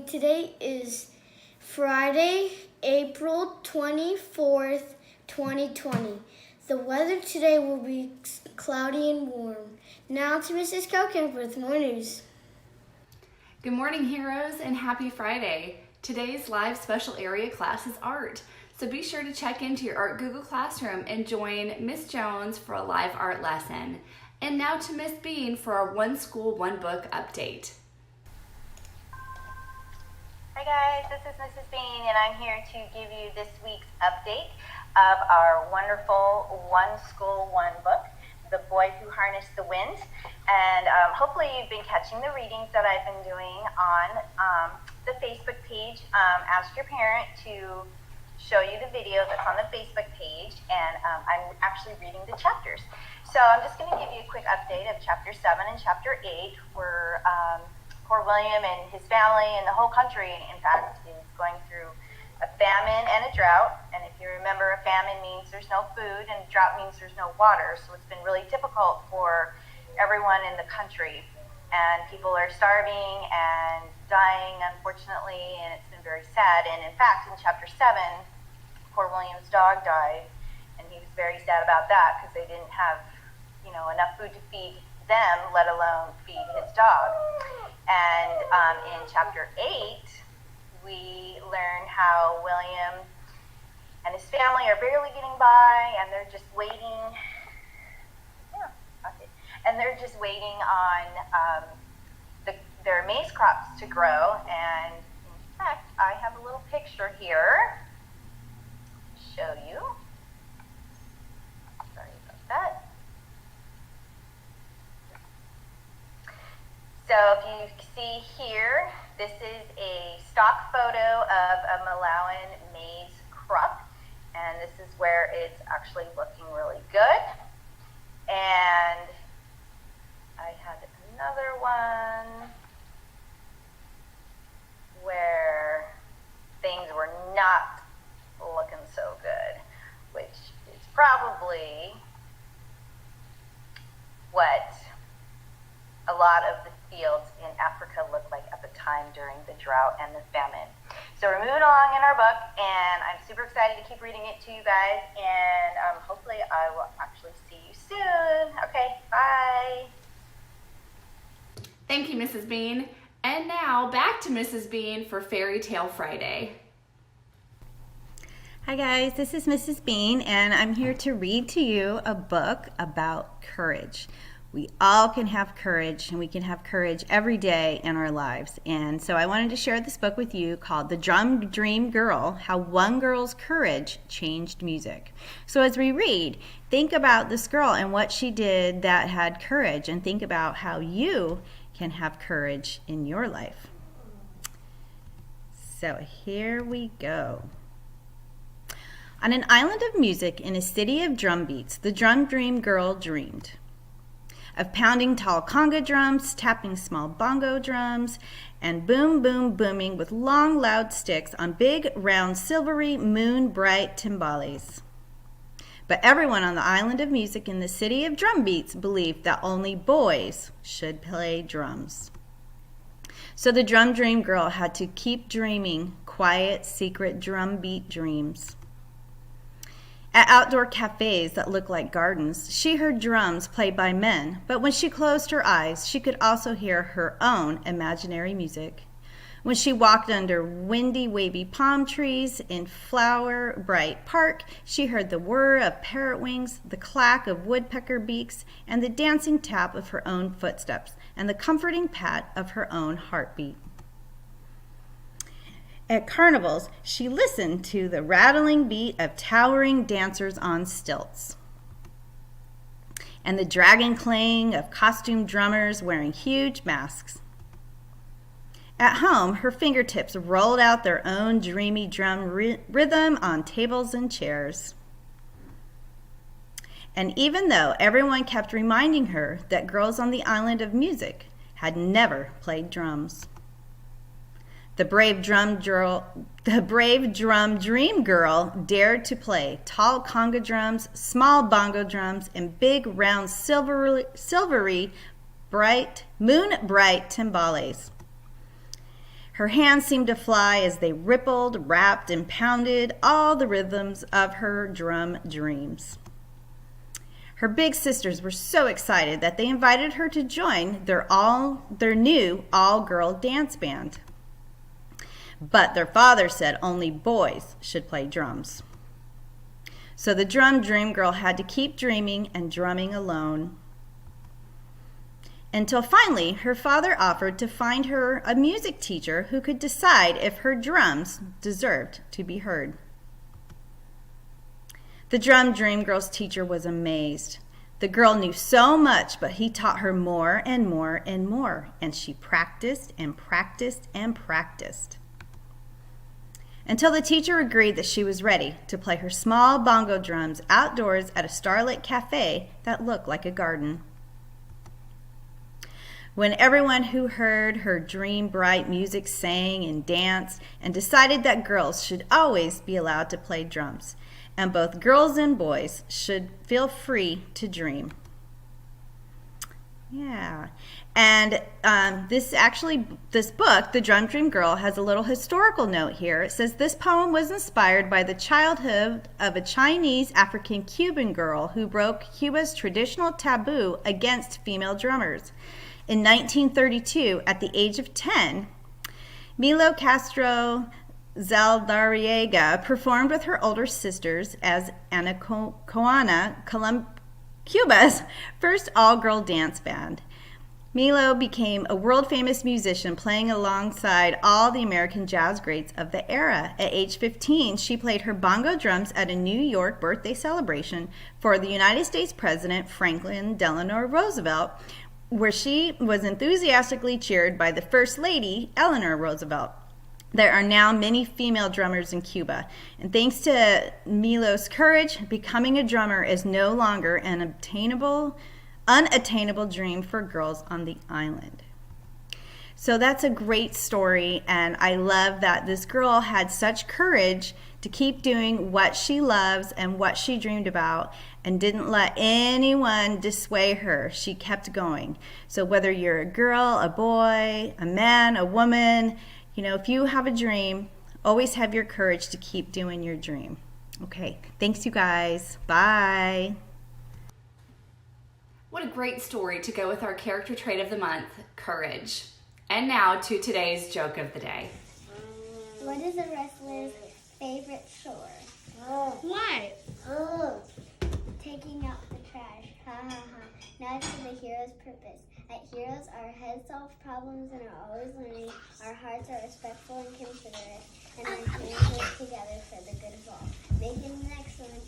morning. Today is Friday, April 24th, 2020. The weather today will be cloudy and warm. Now to Mrs. Koken with more news. Good morning, heroes, and happy Friday. Today's live special area class is art, so be sure to check into your Art Google Classroom and join Miss Jones for a live art lesson. And now to Miss Bean for our One School, One Book update. Hi guys, this is Mrs. Bean, and I'm here to give you this week's update of our wonderful One School, One Book, The Boy Who Harnessed the Wind. And hopefully you've been catching the readings that I've been doing on the Facebook page. Ask your parent to show you the video that's on the Facebook page, and I'm actually reading the chapters. So I'm just going to give you a quick update of Chapter 7 and Chapter 8, where poor William and his family and the whole country, in fact, is going through a famine and a drought. And if you remember, a famine means there's no food, and a drought means there's no water. So it's been really difficult for everyone in the country. And people are starving and dying, unfortunately, and it's been very sad. And in fact, in Chapter 7, poor William's dog died, and he was very sad about that because they didn't have, enough food to feed them, let alone feed his dog. And in Chapter 8, we learn how William and his family are barely getting by, and they're just waiting. And they're just waiting on their maize crops to grow. And in fact, I have a little picture here to show you. Sorry about that. So if you see here, this is a stock photo of a Malawian maize crop, and this is where it's actually looking really good. And I had another one where things were not looking so good, which is probably what a lot of the fields in Africa looked like at the time during the drought and the famine. So we're moving along in our book, and I'm super excited to keep reading it to you guys, and hopefully I will actually see you soon. Okay, bye. Thank you, Mrs. Bean. And now back to Mrs. Bean for Fairy Tale Friday. Hi guys, this is Mrs. Bean, and I'm here to read to you a book about courage. We all can have courage, and we can have courage every day in our lives. And so I wanted to share this book with you called The Drum Dream Girl, How One Girl's Courage Changed Music. So as we read, think about this girl and what she did that had courage, and think about how you can have courage in your life. So here we go. On an island of music in a city of drum beats, the Drum Dream Girl dreamed of pounding tall conga drums, tapping small bongo drums, and boom, boom, booming with long, loud sticks on big, round, silvery, moon-bright timbales. But everyone on the island of music in the city of drum beats believed that only boys should play drums. So the Drum Dream Girl had to keep dreaming quiet, secret drum beat dreams. At outdoor cafes that looked like gardens, she heard drums played by men, but when she closed her eyes, she could also hear her own imaginary music. When she walked under windy, wavy palm trees in Flower Bright Park, she heard the whir of parrot wings, the clack of woodpecker beaks, and the dancing tap of her own footsteps, and the comforting pat of her own heartbeat. At carnivals, she listened to the rattling beat of towering dancers on stilts and the dragon clang of costumed drummers wearing huge masks. At home, her fingertips rolled out their own dreamy drum rhythm on tables and chairs. And even though everyone kept reminding her that girls on the island of music had never played drums, the brave drum dream girl dared to play tall conga drums, small bongo drums, and big round silvery bright moon bright timbales. Her hands seemed to fly as they rippled, rapped, and pounded all the rhythms of her drum dreams. Her big sisters were so excited that they invited her to join their new all-girl dance band. But their father said only boys should play drums. So the drum dream girl had to keep dreaming and drumming alone. Until finally, her father offered to find her a music teacher who could decide if her drums deserved to be heard. The drum dream girl's teacher was amazed. The girl knew so much, but he taught her more and more and more, and she practiced and practiced and practiced, until the teacher agreed that she was ready to play her small bongo drums outdoors at a starlit cafe that looked like a garden. When everyone who heard her dream bright music sang and danced and decided that girls should always be allowed to play drums, and both girls and boys should feel free to dream. Yeah. And this book, The Drum Dream Girl, has a little historical note here. It says this poem was inspired by the childhood of a Chinese African Cuban girl who broke Cuba's traditional taboo against female drummers. In 1932, at the age of 10, Milo Castro Zaldariega performed with her older sisters as Anacoana, Cuba's first all-girl dance band. Milo became a world-famous musician, playing alongside all the American jazz greats of the era. At age 15, she played her bongo drums at a New York birthday celebration for the United States President Franklin Delano Roosevelt, where she was enthusiastically cheered by the First Lady, Eleanor Roosevelt. There are now many female drummers in Cuba, and thanks to Milo's courage, becoming a drummer is no longer an unattainable dream for girls on the island. So that's a great story, and I love that this girl had such courage to keep doing what she loves and what she dreamed about, and didn't let anyone dissuade her. She kept going. So whether you're a girl, a boy, a man, a woman, if you have a dream, always have your courage to keep doing your dream. Okay, thanks you guys. Bye. What a great story to go with our character trait of the month, courage. And now to today's joke of the day. What is a wrestler's favorite chore? What? Taking out the trash. Ha ha ha. Now to the hero's purpose. At Heroes, our heads solve problems and are always learning. Our hearts are respectful and considerate, and our hands work together for the good of all, making an excellent